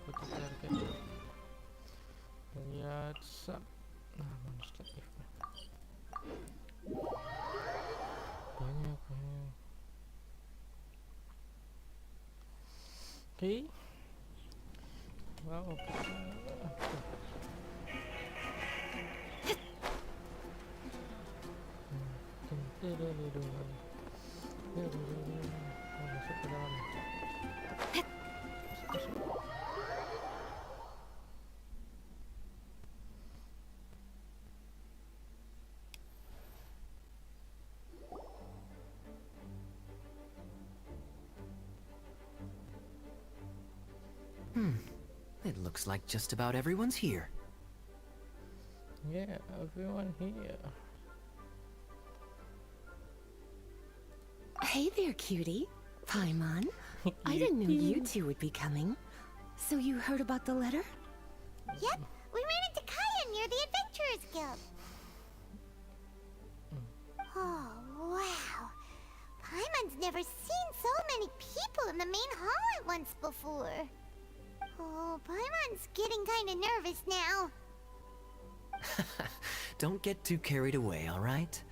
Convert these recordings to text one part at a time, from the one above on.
ikuti target. Lihat sub. Nah, monster if banyak. Oke. Wow, masuk ke dalam. It looks like just about everyone's here. Yeah, everyone here. Hey there, cutie. Paimon. I didn't know you two would be coming. So you heard about the letter? Yep, we ran into Kaya near the Adventurers Guild. Oh, wow. Paimon's never seen so many people in the main hall at once before. Oh, Paimon's getting kinda nervous now. Don't get too carried away, all right?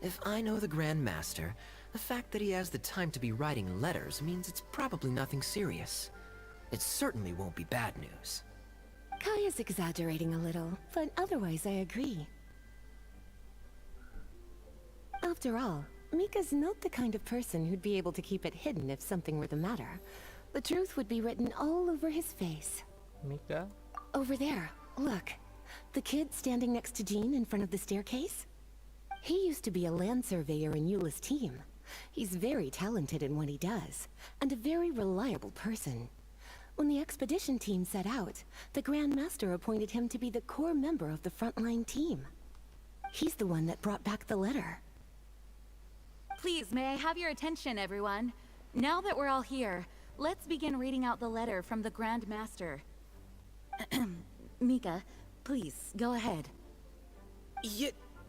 If I know the Grand Master, the fact that he has the time to be writing letters means it's probably nothing serious. It certainly won't be bad news. Kaya's exaggerating a little, but otherwise I agree. After all, Mika's not the kind of person who'd be able to keep it hidden if something were the matter. The truth would be written all over his face. Mika? Over there, look. The kid standing next to Jean in front of the staircase? He used to be a land surveyor in Eula's team. He's very talented in what he does, and a very reliable person. When the expedition team set out, the Grand Master appointed him to be the core member of the frontline team. He's the one that brought back the letter. Please, may I have your attention, everyone? Now that we're all here, let's begin reading out the letter from the Grand Master. Mika, please, go ahead.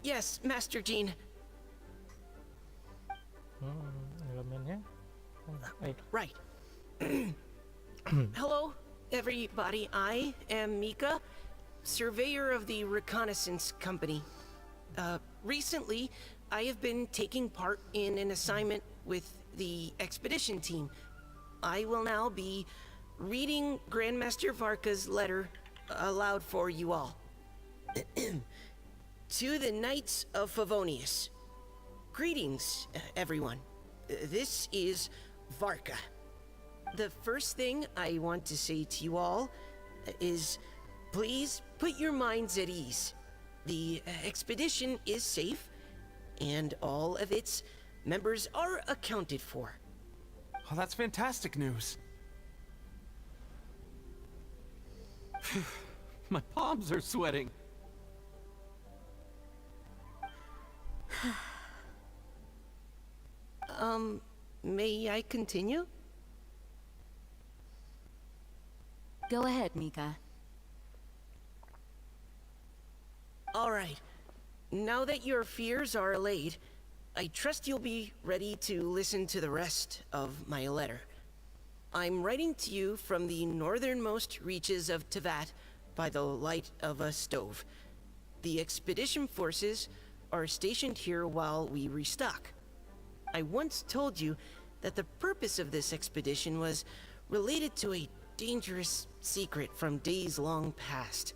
Yes, Master Jean. Elemennya. Right. Hello, everybody. I am Mika, surveyor of the Reconnaissance Company. Recently, I have been taking part in an assignment with the expedition team. I will now be reading Grandmaster Varka's letter aloud for you all. To the Knights of Favonius. Greetings, everyone. This is Varka. The first thing I want to say to you all is, please put your minds at ease. The expedition is safe, and all of its members are accounted for. Oh, that's fantastic news. My palms are sweating. May I continue? Go ahead, Mika. All right. Now that your fears are allayed, I trust you'll be ready to listen to the rest of my letter. I'm writing to you from the northernmost reaches of Tevat by the light of a stove. The expedition forces are stationed here while we restock. I once told you that the purpose of this expedition was related to a dangerous secret from days long past.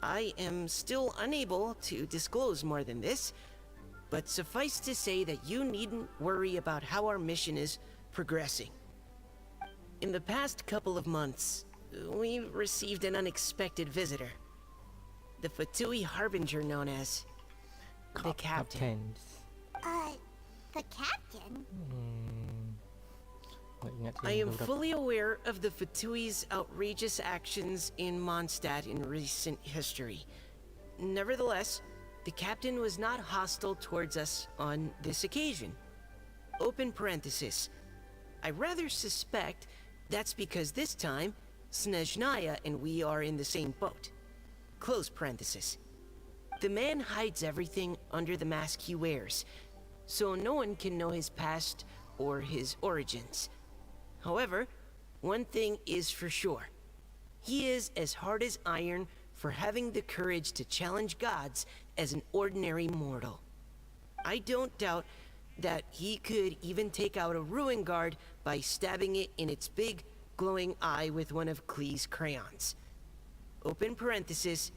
I am still unable to disclose more than this, but suffice to say that you needn't worry about how our mission is progressing. In the past couple of months, we received an unexpected visitor. The Fatui Harbinger known as the Captain. The captain? I am fully aware of the Fatui's outrageous actions in Mondstadt in recent history. Nevertheless, the captain was not hostile towards us on this occasion. Open parenthesis. I rather suspect that's because this time, Snezhnaya and we are in the same boat. Close parenthesis. The man hides everything under the mask he wears, so no one can know his past or his origins. However, one thing is for sure. He is as hard as iron for having the courage to challenge gods as an ordinary mortal. I don't doubt that he could even take out a ruin guard by stabbing it in its big, glowing eye with one of Klee's crayons. Open parenthesis,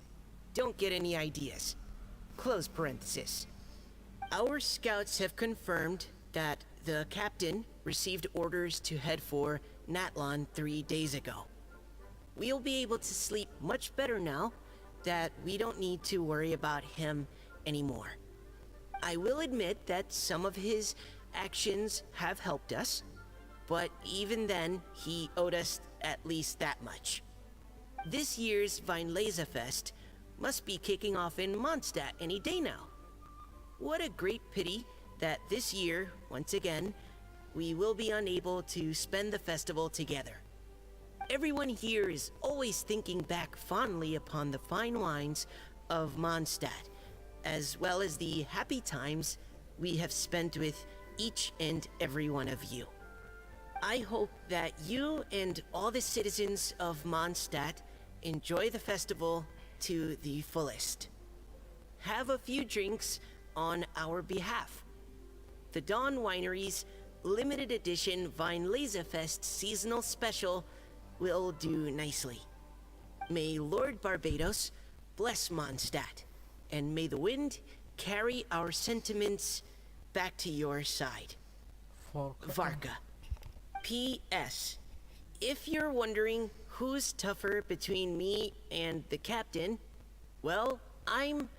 don't get any ideas. Close parenthesis. Our scouts have confirmed that the captain received orders to head for Natlon 3 days ago. We'll be able to sleep much better now that we don't need to worry about him anymore. I will admit that some of his actions have helped us, but even then, he owed us at least that much. This year's Weinlesefest must be kicking off in Mondstadt any day now. What a great pity that this year, once again, we will be unable to spend the festival together. Everyone here is always thinking back fondly upon the fine wines of Mondstadt, as well as the happy times we have spent with each and every one of you. I hope that you and all the citizens of Mondstadt enjoy the festival to the fullest. Have a few drinks on our behalf. The Dawn Winery's limited edition Weinlesefest seasonal special will do nicely. May Lord Barbados bless Mondstadt, and may the wind carry our sentiments back to your side. Varka. P.S. If you're wondering who's tougher between me and the captain, well, I'm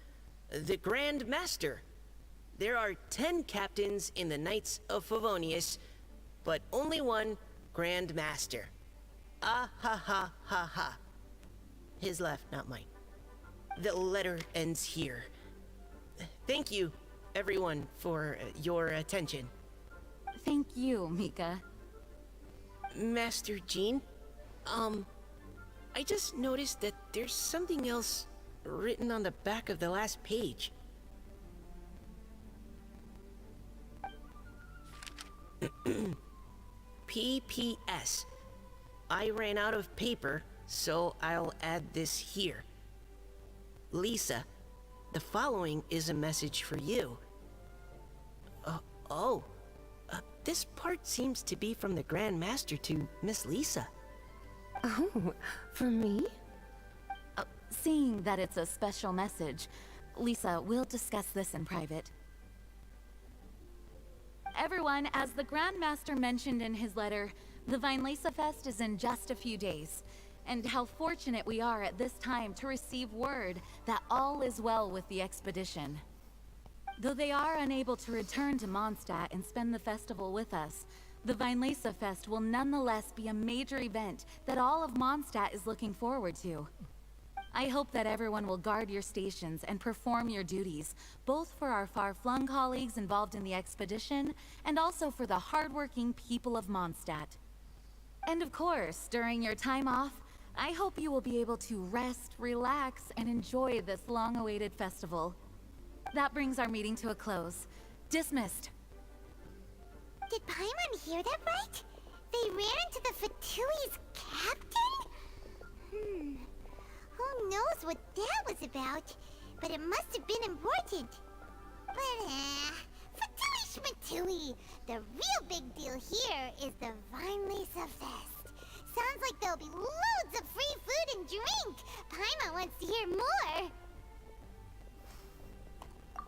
the Grand Master. There are 10 captains in the Knights of Favonius, but only one Grand Master. Ah ha ha ha ha. His laugh, not mine. The letter ends here. Thank you, everyone, for your attention. Thank you, Mika. Master Jean, I just noticed that there's something else written on the back of the last page. P.P.S. I ran out of paper, so I'll add this here. Lisa, the following is a message for you. This part seems to be from the Grand Master to Miss Lisa. Oh, for me? Seeing that it's a special message, Lisa, we'll discuss this in private. Everyone, as the Grand Master mentioned in his letter, the Weinlesefest is in just a few days, and how fortunate we are at this time to receive word that all is well with the expedition. Though they are unable to return to Mondstadt and spend the festival with us, the Weinlesefest will nonetheless be a major event that all of Mondstadt is looking forward to. I hope that everyone will guard your stations and perform your duties, both for our far-flung colleagues involved in the expedition, and also for the hardworking people of Mondstadt. And of course, during your time off, I hope you will be able to rest, relax, and enjoy this long-awaited festival. That brings our meeting to a close. Dismissed. Did Paimon hear that right? They ran into the Fatui's captain? Who knows what that was about? But it must have been important. But, Fatui Schmatui! The real big deal here is the Weinlesefest. Sounds like there'll be loads of free food and drink. Paimon wants to hear more.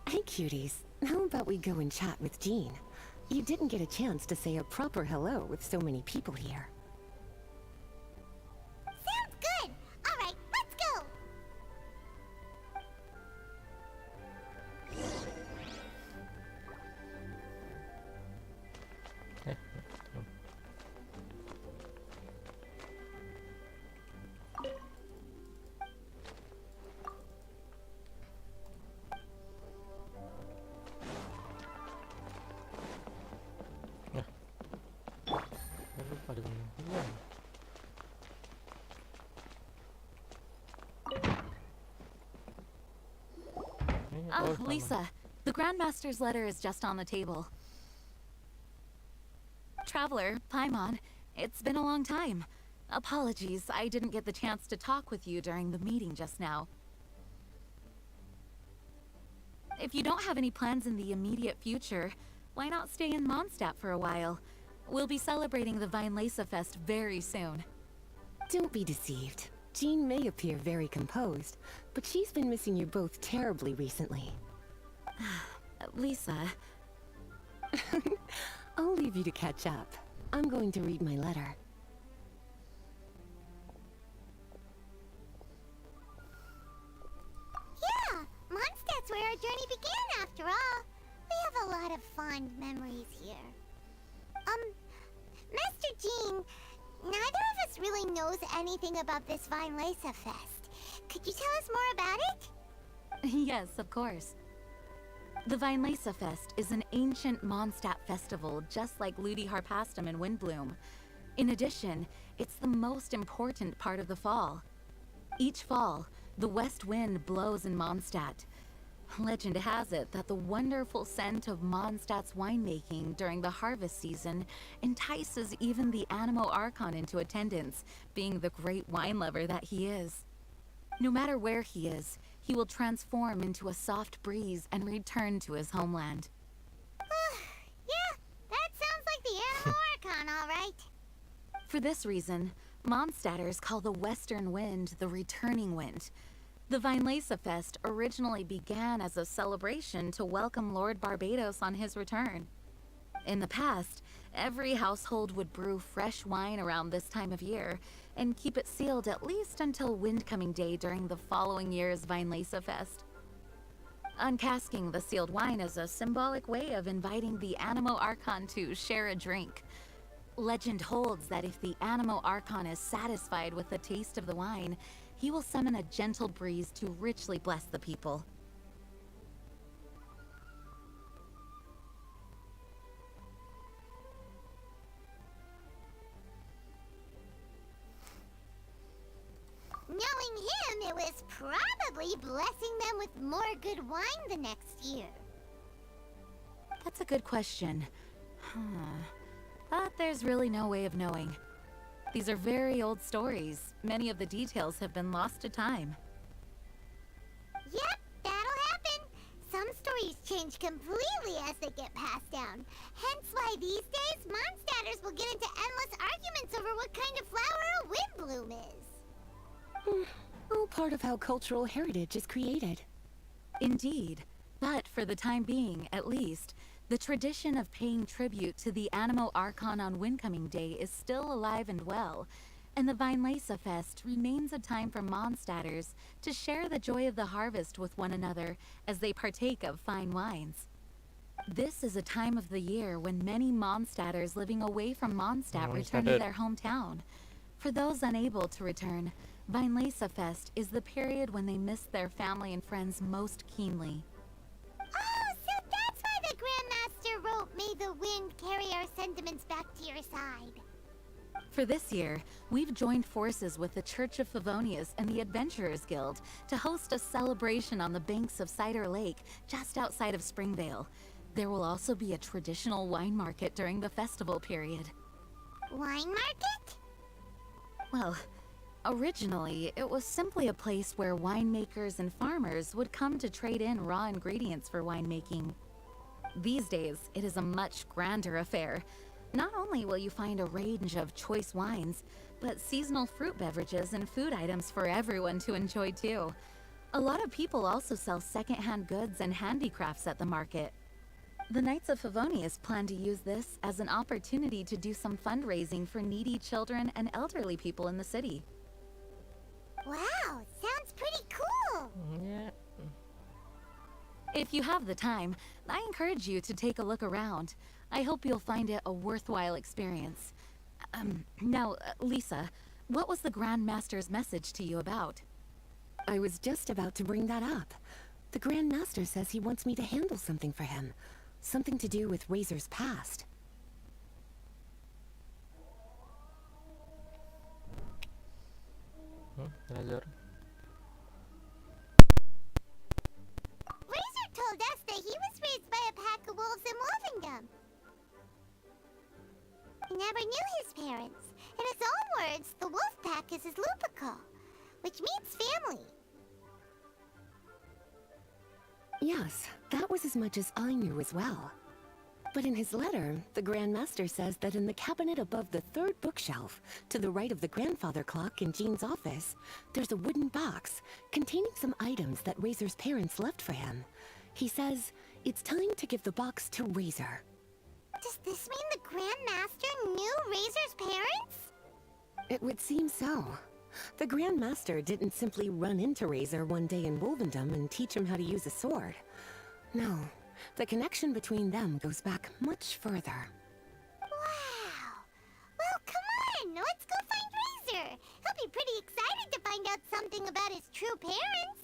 Hey, cuties. How about we go and chat with Jean? You didn't get a chance to say a proper hello with so many people here. Sounds good. All right, let's go. Pada bingung. Lisa, the Grandmaster's letter is just on the table. Traveler, Paimon, it's been a long time. Apologies, I didn't get the chance to talk with you during the meeting just now. If you don't have any plans in the immediate future, why not stay in Mondstadt for a while? We'll be celebrating the Weinlese Fest very soon. Don't be deceived. Jean may appear very composed, but she's been missing you both terribly recently. Lisa, I'll leave you to catch up. I'm going to read my letter. Yeah, Mondstadt's where our journey began after all. We have a lot of fond memories here. Master Jean, neither of us really knows anything about this Weinlese Fest. Could you tell us more about it? yes, of course. The Weinlese Fest is an ancient Mondstadt festival just like Ludi Harpastum and Windbloom. In addition, it's the most important part of the fall. Each fall, the west wind blows in Mondstadt. Legend has it that the wonderful scent of Mondstadt's winemaking during the harvest season entices even the Animo Archon into attendance, being the great wine lover that he is. No matter where he is, he will transform into a soft breeze and return to his homeland. Yeah, that sounds like the Animo Archon, all right. For this reason, Mondstadters call the western wind the returning wind. The Weinlese Fest originally began as a celebration to welcome Lord Barbados on his return. In the past, every household would brew fresh wine around this time of year and keep it sealed at least until Windcoming Day during the following year's Weinlese Fest. Uncasking the sealed wine is a symbolic way of inviting the Animo Archon to share a drink. Legend holds that if the Animo Archon is satisfied with the taste of the wine, he will summon a gentle breeze to richly bless the people. Knowing him, it was probably blessing them with more good wine the next year. That's a good question. But there's really no way of knowing. These are very old stories. Many of the details have been lost to time. Yep, that'll happen. Some stories change completely as they get passed down. Hence why these days, Mondstadters will get into endless arguments over what kind of flower a windbloom is. All part of how cultural heritage is created. Indeed. But for the time being, at least, the tradition of paying tribute to the Animo Archon on Windcoming Day is still alive and well, and the Weinlese Fest remains a time for Mondstadters to share the joy of the harvest with one another as they partake of fine wines. This is a time of the year when many Mondstadters living away from Mondstadt return to their hometown. For those unable to return, Weinlese Fest is the period when they miss their family and friends most keenly. Oh, so that's why the Grandmaster wrote, "May the wind carry our sentiments back to your side." For this year, we've joined forces with the Church of Favonius and the Adventurers Guild to host a celebration on the banks of Cider Lake, just outside of Springvale. There will also be a traditional wine market during the festival period. Wine market? Well, originally, it was simply a place where winemakers and farmers would come to trade in raw ingredients for winemaking. These days, it is a much grander affair. Not only will you find a range of choice wines, but seasonal fruit beverages and food items for everyone to enjoy too. A lot of people also sell secondhand goods and handicrafts at the market. The Knights of Favonius plan to use this as an opportunity to do some fundraising for needy children and elderly people in the city. Wow, sounds pretty cool. Yeah. If you have the time, I encourage you to take a look around. I hope you'll find it a worthwhile experience. Now, Lisa, what was the Grand Master's message to you about? I was just about to bring that up. The Grand Master says he wants me to handle something for him. Something to do with Razor's past. Razor. Razor told us that he was raised by a pack of wolves in Wolvendom. He never knew his parents, In his own words, the wolf pack is his lupical, which means family. Yes, that was as much as I knew as well. But in his letter, the Grand Master says that in the cabinet above the third bookshelf, to the right of the grandfather clock in Jean's office, there's a wooden box containing some items that Razor's parents left for him. He says it's time to give the box to Razor. Does this mean the Grand Master knew Razor's parents? It would seem so. The Grand Master didn't simply run into Razor one day in Wolvendom and teach him how to use a sword. No, the connection between them goes back much further. Wow! Well, come on! Let's go find Razor! He'll be pretty excited to find out something about his true parents!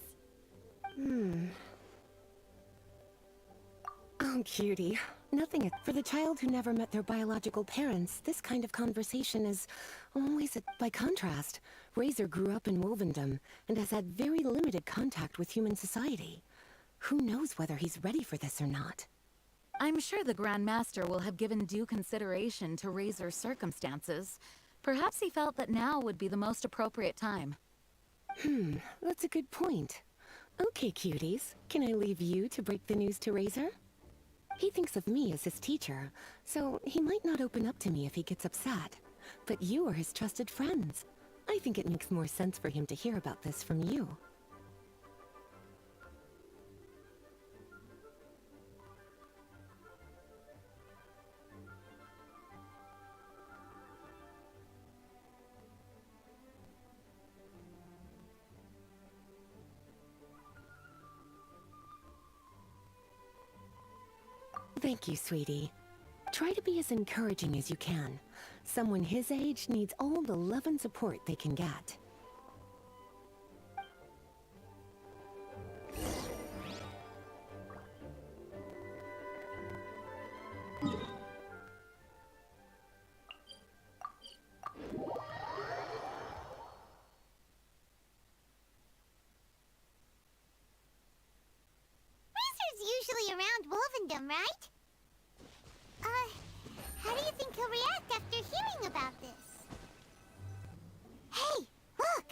Oh, cutie. Nothing. For the child who never met their biological parents, this kind of conversation is always by contrast. Razor grew up in Wolvendom and has had very limited contact with human society. Who knows whether he's ready for this or not? I'm sure the Grand Master will have given due consideration to Razor's circumstances. Perhaps he felt that now would be the most appropriate time. That's a good point. Okay, cuties. Can I leave you to break the news to Razor? He thinks of me as his teacher, so he might not open up to me if he gets upset. But you are his trusted friends. I think it makes more sense for him to hear about this from you. Thank you, sweetie. Try to be as encouraging as you can. Someone his age needs all the love and support they can get. Razor's usually around Wolvendom, right? How do you think he'll react after hearing about this? Hey, look!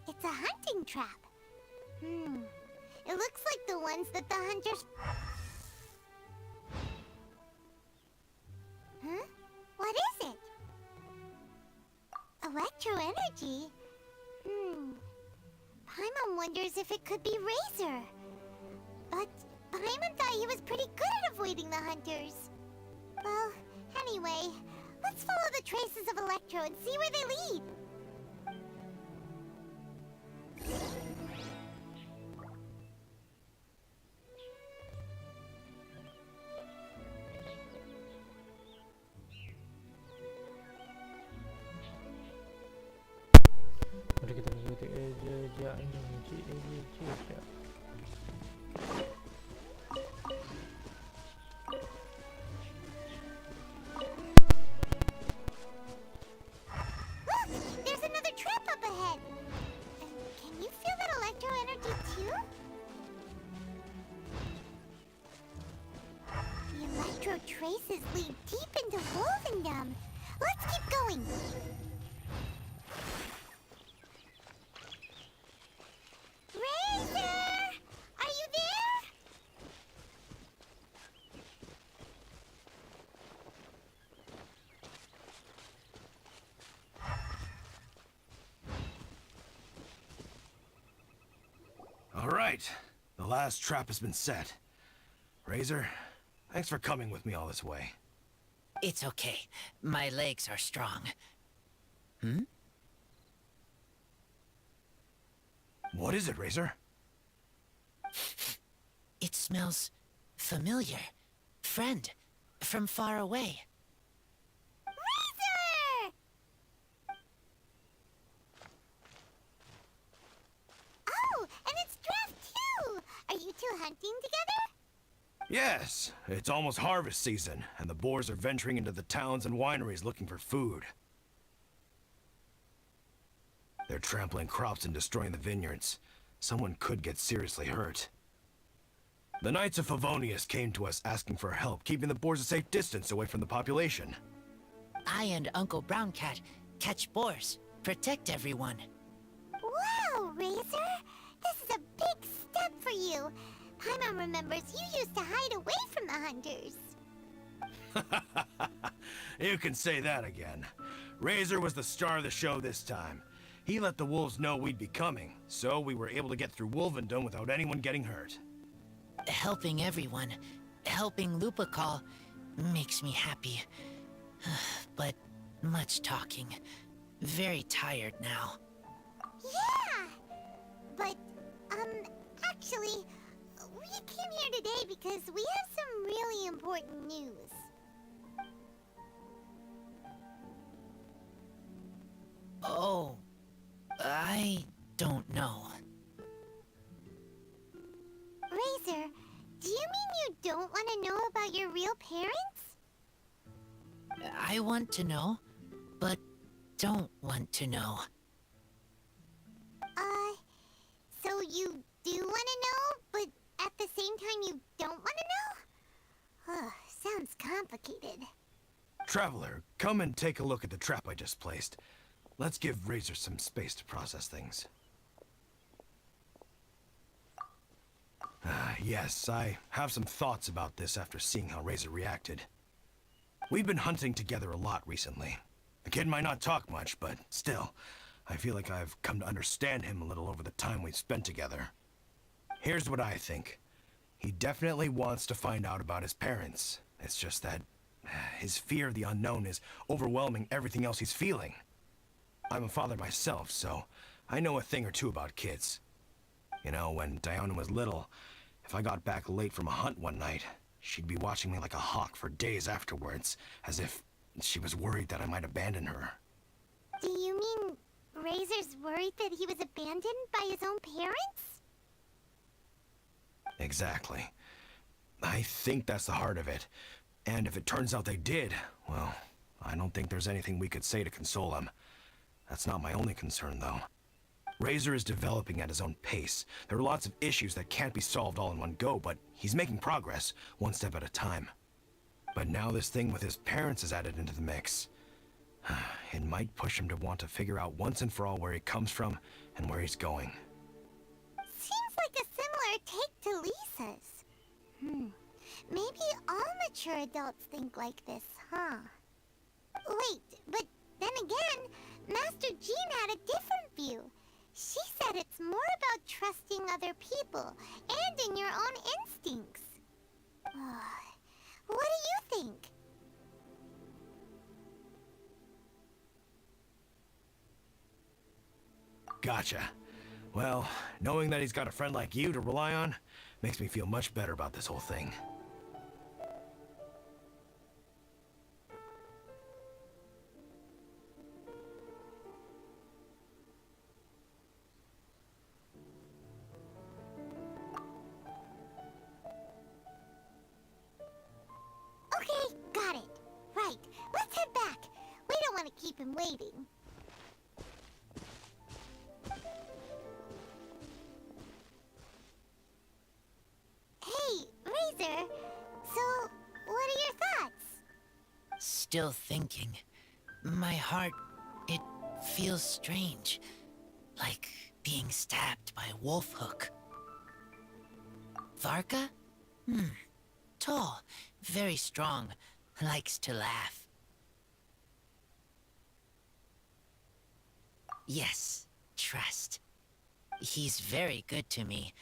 It's a hunting trap. It looks like the ones that the hunters... Huh? What is it? Electro energy? Paimon wonders if it could be Razor. But Paimon thought he was pretty good at avoiding the hunters. Well, anyway, let's follow the traces of Electro and see where they lead. Mari kita mengikuti jejaknya, jejak. Look! There's another trap up ahead! Can you feel that electro energy too? The electro traces lead deep into Wolvendom. Let's keep going! Razor! Are you there? All right, the last trap has been set. Razor, thanks for coming with me all this way. It's okay. My legs are strong. What is it, Razor? It smells familiar. Friend, from far away. Razor! Oh, and it's Draft too! Are you two hunting together? Yes, it's almost harvest season, and the boars are venturing into the towns and wineries looking for food. They're trampling crops and destroying the vineyards. Someone could get seriously hurt. The Knights of Favonius came to us asking for help, keeping the boars a safe distance away from the population. I and Uncle Brown Cat catch boars, protect everyone. Wow, Razor! This is a big step for you. Paimon remembers you used to hide away from the hunters. You can say that again. Razor was the star of the show this time. He let the wolves know we'd be coming, so we were able to get through Wolvendom without anyone getting hurt. Helping everyone, helping Lupercal, makes me happy. But much talking. Very tired now. Yeah! But, actually, we came here today because we have some really important news. Oh, I don't know. Razor, do you mean you don't want to know about your real parents? I want to know, but don't want to know. So you do want to know, but at the same time you don't want to know? Sounds complicated. Traveler, come and take a look at the trap I just placed. Let's give Razor some space to process things. Yes, I have some thoughts about this after seeing how Razor reacted. We've been hunting together a lot recently. The kid might not talk much, but still, I feel like I've come to understand him a little over the time we've spent together. Here's what I think. He definitely wants to find out about his parents. It's just that his fear of the unknown is overwhelming everything else he's feeling. I'm a father myself, so I know a thing or two about kids. You know, when Diana was little, if I got back late from a hunt one night, she'd be watching me like a hawk for days afterwards, as if she was worried that I might abandon her. Do you mean Razor's worried that he was abandoned by his own parents? Exactly. I think that's the heart of it. And if it turns out they did, well, I don't think there's anything we could say to console him. That's not my only concern, though. Razor is developing at his own pace. There are lots of issues that can't be solved all in one go, but he's making progress, one step at a time. But now this thing with his parents is added into the mix. It might push him to want to figure out once and for all where he comes from and where he's going. Seems like a similar take to Lisa's. Maybe all mature adults think like this, huh? Wait, but then again, Master Jean had a different view. She said it's more about trusting other people and in your own instincts. What do you think? Gotcha. Well, knowing that he's got a friend like you to rely on makes me feel much better about this whole thing. Okay, got it. Right, let's head back. We don't want to keep him waiting. Hey, Razor. So, what are your thoughts? Still thinking. My heart, it feels strange. Like being stabbed by a wolf hook. Varka? Tall, very strong, likes to laugh. Yes, trust. He's very good to me.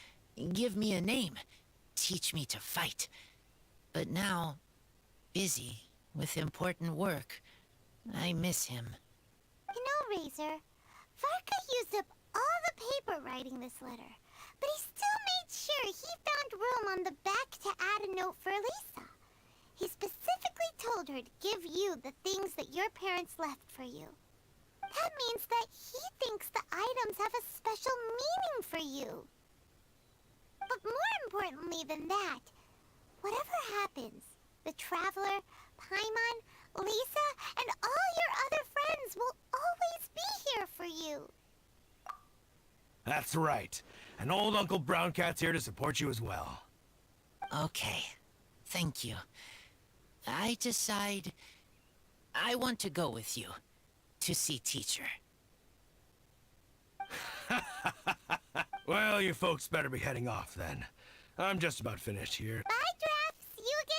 Give me a name. Teach me to fight. But now, busy with important work. I miss him. You know, Razor, Varka used up all the paper writing this letter, but he still made sure he found room on the back to add a note for Lisa. He specifically told her to give you the things that your parents left for you. That means that he thinks the items have a special meaning for you. But more importantly than that, whatever happens, the Traveler, Paimon, Lisa, and all your other friends will always be here for you. That's right. And old Uncle Brown Cat's here to support you as well. Okay, thank you. I decide I want to go with you. to see teacher. Well, you folks better be heading off then. I'm just about finished here. Bye, Giraffe. See you again.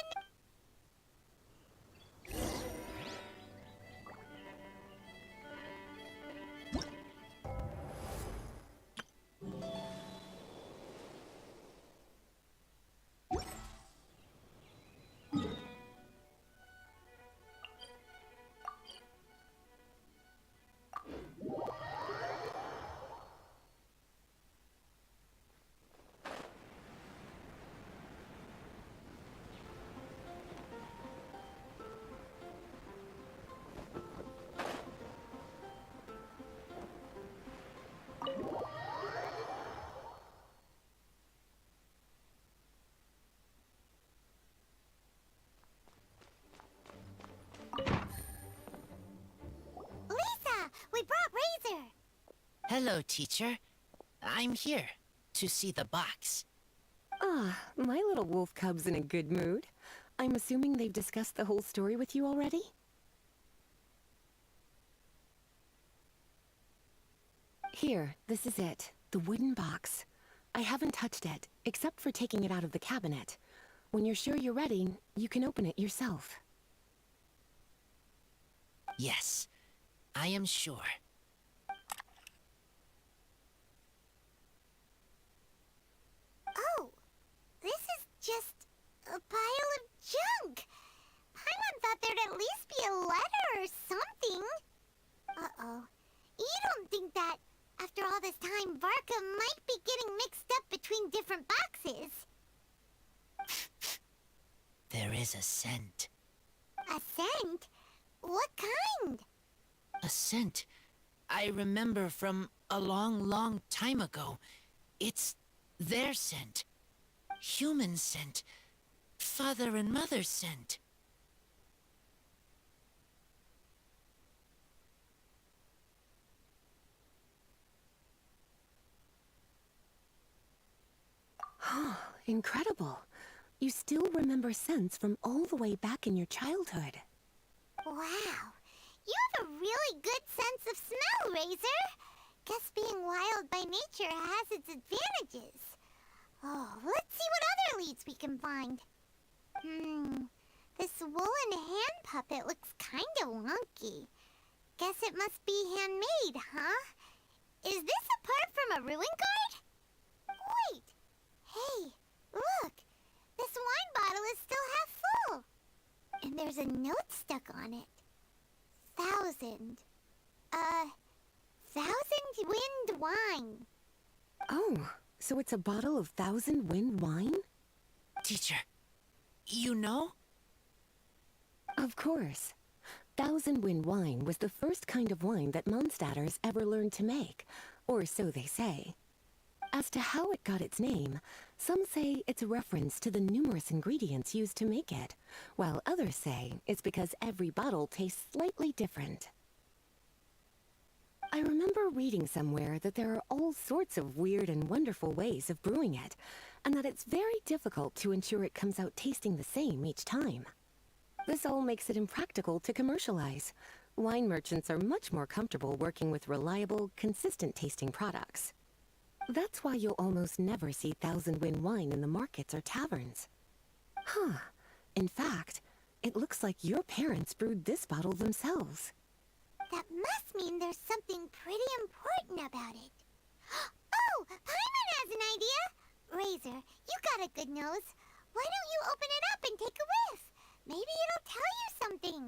Lisa, we brought Razor. Hello, teacher. I'm here to see the box. Ah, my little wolf cub's in a good mood. I'm assuming they've discussed the whole story with you already? Here, this is it. The wooden box. I haven't touched it, except for taking it out of the cabinet. When you're sure you're ready, you can open it yourself. Yes, I am sure. Oh, this is just a pile of junk. Paimon thought there'd at least be a letter or something. Uh-oh. You don't think that, after all this time, Varka might be getting mixed up between different boxes? There is a scent. A scent? What kind? A scent I remember from a long, long time ago. It's their scent. Human scent. Father and mother scent. Incredible. You still remember scents from all the way back in your childhood. Wow. You have a really good sense of smell, Razor. Guess being wild by nature has its advantages. Oh, let's see what other leads we can find. This woolen hand puppet looks kinda wonky. Guess it must be handmade, huh? Is this a part from a ruin guard? Wait! Hey, look! This wine bottle is still half full! And there's a note stuck on it. 1,000. 1,000 wind wine. Oh, so it's a bottle of 1,000 wind wine? Teacher, you know? Of course. 1,000 wind wine was the first kind of wine that Mondstadters ever learned to make, or so they say. As to how it got its name, some say it's a reference to the numerous ingredients used to make it, while others say it's because every bottle tastes slightly different. I remember reading somewhere that there are all sorts of weird and wonderful ways of brewing it, and that it's very difficult to ensure it comes out tasting the same each time. This all makes it impractical to commercialize. Wine merchants are much more comfortable working with reliable, consistent tasting products. That's why you'll almost never see 1,000 wind wine in the markets or taverns. Huh. In fact, it looks like your parents brewed this bottle themselves. That must mean there's something pretty important about it. Oh, Paimon has an idea! Razor, you got a good nose. Why don't you open it up and take a whiff? Maybe it'll tell you something.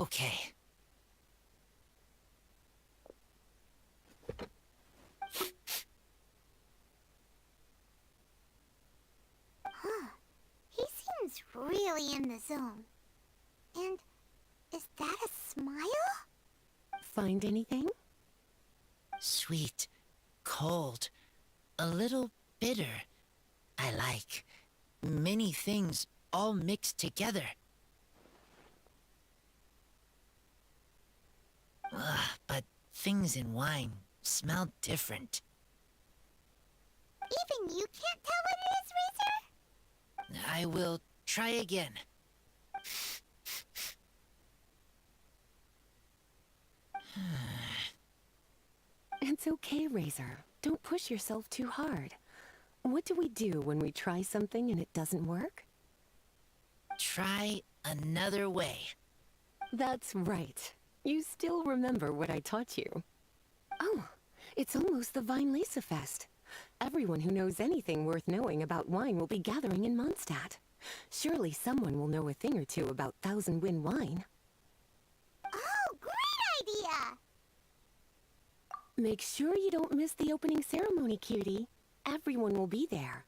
Okay. Huh. He seems really in the zone. And is that a smile? Find anything? Sweet, cold, a little bitter. I like many things all mixed together. But things in wine smell different. Even you can't tell what it is, Razor? I will try again. It's okay, Razor. Don't push yourself too hard. What do we do when we try something and it doesn't work? Try another way. That's right. You still remember what I taught you. Oh, it's almost the Weinlese Fest. Everyone who knows anything worth knowing about wine will be gathering in Mondstadt. Surely someone will know a thing or two about Thousand Wind wine. Oh, great idea! Make sure you don't miss the opening ceremony, cutie. Everyone will be there.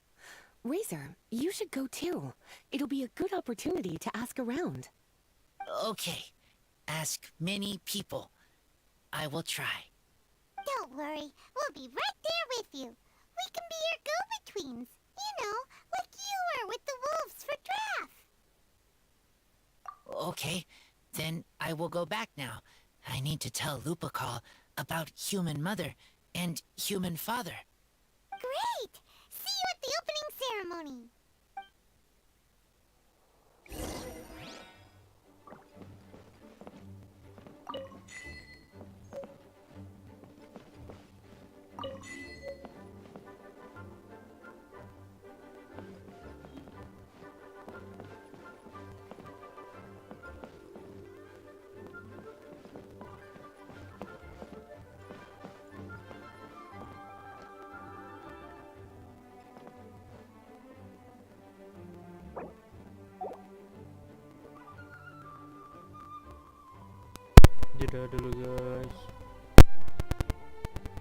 Razor, you should go too. It'll be a good opportunity to ask around. Okay. Ask many people. I will try. Don't worry, we'll be right there with you. We can be your go-betweens. You know, like you were with the wolves for Draff. Okay, then I will go back now. I need to tell Lupacol about Human Mother and Human Father. Great! See you at the opening ceremony. Jeda dulu guys.